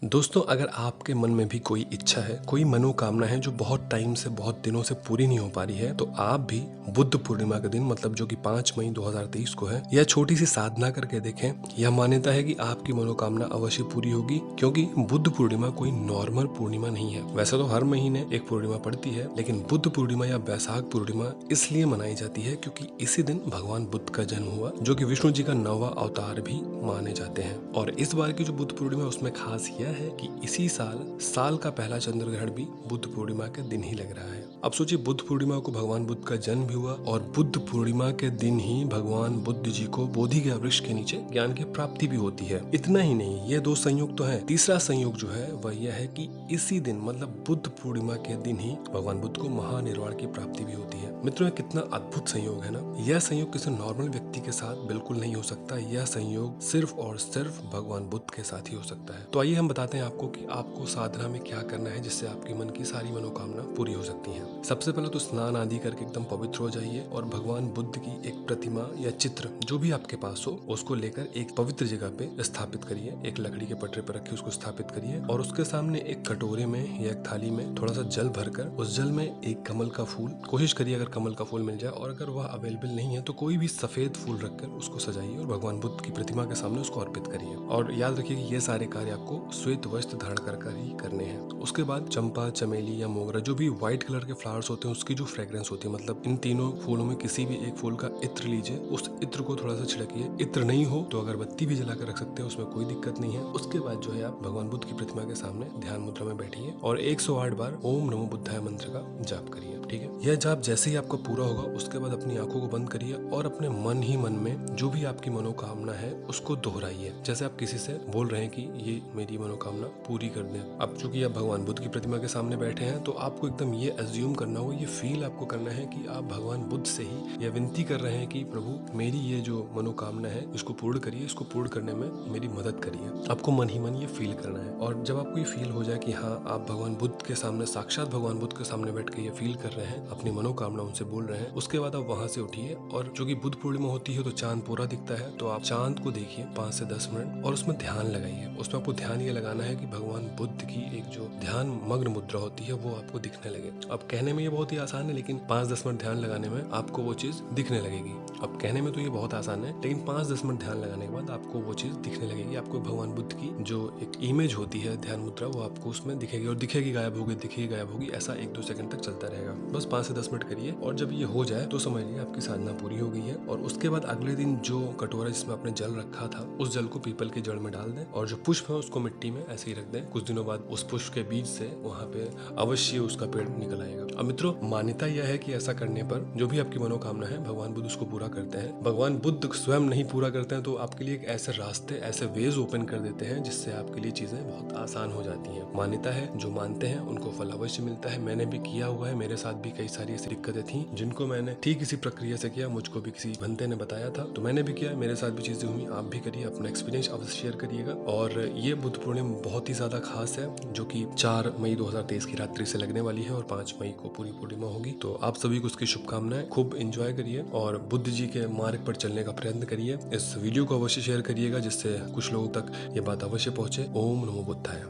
दोस्तों, अगर आपके मन में भी कोई इच्छा है, कोई मनोकामना है जो बहुत टाइम से, बहुत दिनों से पूरी नहीं हो पा रही है, तो आप भी बुद्ध पूर्णिमा के दिन, मतलब जो कि 5 मई 2023 को है, यह छोटी सी साधना करके देखें। यह मान्यता है कि आपकी मनोकामना अवश्य पूरी होगी, क्योंकि बुद्ध पूर्णिमा कोई नॉर्मल पूर्णिमा नहीं है। वैसे तो हर महीने एक पूर्णिमा पड़ती है, लेकिन बुद्ध पूर्णिमा या बैसाख पूर्णिमा इसलिए मनाई जाती है क्योंकि इसी दिन भगवान बुद्ध का जन्म हुआ, जो कि विष्णु जी का 9वां अवतार भी माने जाते हैं। और इस बार की जो बुद्ध पूर्णिमा, उसमें खास यह है कि इसी साल का पहला चंद्र ग्रहण भी बुद्ध पूर्णिमा के दिन ही लग रहा है। अब सोचिए, बुद्ध पूर्णिमा को भगवान बुद्ध का जन्म भी हुआ और बुद्ध पूर्णिमा के दिन ही भगवान बुद्ध जी को बोधि के वृक्ष के नीचे ज्ञान की प्राप्ति भी होती है। इतना ही नहीं, ये 2 संयोग तो है, तीसरा संयोग जो है वह यह है कि इसी दिन, मतलब बुद्ध पूर्णिमा के दिन ही भगवान बुद्ध को महानिर्वाण की प्राप्ति भी होती है। मित्रों, ये कितना अद्भुत संयोग है ना। यह संयोग किसी नॉर्मल व्यक्ति के साथ बिल्कुल नहीं हो सकता। यह संयोग सिर्फ और सिर्फ भगवान बुद्ध के साथ ही हो सकता है। तो आइए हम बताते हैं आपको कि आपको साधना में क्या करना है, जिससे आपके मन की सारी मनोकामना पूरी हो सकती है। सबसे पहले तो स्नान आदि करके एकदम पवित्र हो जाइए और भगवान बुद्ध की एक प्रतिमा या चित्र जो भी आपके पास हो, उसको लेकर एक पवित्र जगह पे स्थापित करिए। एक लकड़ी के पटरे पर रखिए, उसको स्थापित करिए और उसके सामने एक कटोरे में या एक थाली में थोड़ा सा जल भरकर, उस जल में एक कमल का फूल, कोशिश करिए अगर कमल का फूल मिल जाए, और अगर वह अवेलेबल नहीं है तो कोई भी सफेद फूल रखकर उसको सजाइए और भगवान बुद्ध की प्रतिमा के सामने उसको अर्पित करिए। और याद रखिए कि ये सारे कार्य आपको श्वेत वस्त्र धारण कर ही करने हैं। उसके बाद चंपा, चमेली या मोगरा, जो भी व्हाइट कलर के फ्लावर्स होते हैं, उसकी जो फ्रेग्रेंस होती है, मतलब इन तीनों फूलों में किसी भी एक फूल का इत्र लीजिए, उस इत्र को थोड़ा सा छिड़किए। इत्र नहीं हो तो अगरबत्ती भी जलाकर रख सकते हैं, उसमें कोई दिक्कत नहीं है। उसके बाद जो है, आप भगवान बुद्ध की प्रतिमा के सामने ध्यान मुद्रा में बैठिए और 108 बार ओम नमो बुद्धाय मंत्र का जाप करिए। ठीक है, यह जाप जैसे ही आपका पूरा होगा, उसके बाद अपनी आंखों को बंद करिए और अपने मन ही मन में जो भी आपकी मनोकामना है उसको दोहराइए। जैसे आप किसी से बोल रहे हैं कि ये मेरी मनोकामना पूरी कर दें। अब चूंकि आप भगवान बुद्ध की प्रतिमा के सामने बैठे हैं, तो आपको एकदम ये अज्यूम करना होगा, ये फील आपको करना है कि आप भगवान बुद्ध से ही यह विनती कर रहे हैं कि प्रभु, मेरी ये जो मनोकामना है इसको पूर्ण करिए, इसको पूर्ण करने में मेरी मदद करिए। आपको मन ही मन ये फील करना है। और जब आपको ये फील हो जाए कि हाँ, आप भगवान बुद्ध के सामने, साक्षात भगवान बुद्ध के सामने बैठ के ये फील कर रहे हैं, अपनी मनोकामना उनसे बोल रहे हैं, उसके बाद आप वहां से उठिए और चूंकि बुद्ध पूर्णिमा होती है तो चांद पूरा दिखता है, तो आप चांद को देखिए 5 से 10 मिनट और उसमें ध्यान लगाइए। उसमें आपको ध्यान ये लगाना है कि भगवान बुद्ध की एक जो ध्यान मग्न मुद्रा होती है वो आपको दिखने लगे। अब कहने में ये बहुत ही आसान है, लेकिन 5-10 मिनट ध्यान लगाने में आपको वो चीज दिखने लगेगी। अब कहने में तो ये बहुत आसान है, लेकिन 5-10 मिनट ध्यान लगाने के बाद आपको वो चीज दिखने लगेगी। आपको भगवान बुद्ध की जो एक इमेज होती है, ध्यान मुद्रा, वो आपको उसमें दिखेगी और दिखेगी गायब होगी, दिखेगी गायब होगी। ऐसा 1-2 सेकंड तक चलता रहेगा। बस 5 से 10 मिनट करिए और जब ये हो जाए तो समझ लीजिए आपकी साधना पूरी हो गई है। और उसके बाद अगले दिन जो कटोरा जिसमें आपने जल रखा था, उस जल को पीपल की जड़ में डाल दें और जो पुष्प है उसको मिट्टी में ऐसे ही रख दें। कुछ दिनों बाद उस पुष्प के बीज से वहाँ पे अवश्य उसका पेड़ निकल आएगा। अब मित्रों, मान्यता यह है कि ऐसा करने पर जो भी आपकी मनोकामना है, भगवान बुद्ध उसको पूरा करते हैं। भगवान बुद्ध स्वयं नहीं पूरा करते हैं, तो आपके लिए एक ऐसे रास्ते, ऐसे वेज ओपन कर देते हैं जिससे आपके लिए चीजें बहुत आसान हो जाती हैं। मान्यता है, जो मानते हैं उनको फल अवश्य मिलता है। मैंने भी किया हुआ है, मेरे साथ भी कई सारी ऐसी दिक्कतें थी जिनको मैंने ठीक इसी प्रक्रिया से किया। मुझको भी किसी बंदे ने बताया था तो मैंने भी किया, मेरे साथ भी चीजें हुई। आप भी करिए, अपना एक्सपीरियंस अवश्य शेयर करिएगा। और ये बुद्ध पूर्णिमा बहुत ही ज्यादा खास है, जो कि 4 मई 2023 की रात्रि से लगने वाली है और 5 मई को पूरी पूर्णिमा होगी। तो आप सभी को उसकी शुभकामनाएं। खूब एंजॉय करिए और बुद्ध जी के मार्ग पर चलने का प्रयत्न करिए। इस वीडियो को अवश्य शेयर करिएगा, जिससे कुछ लोगों तक ये बात अवश्य पहुंचे। ओम नमो बुद्धाय।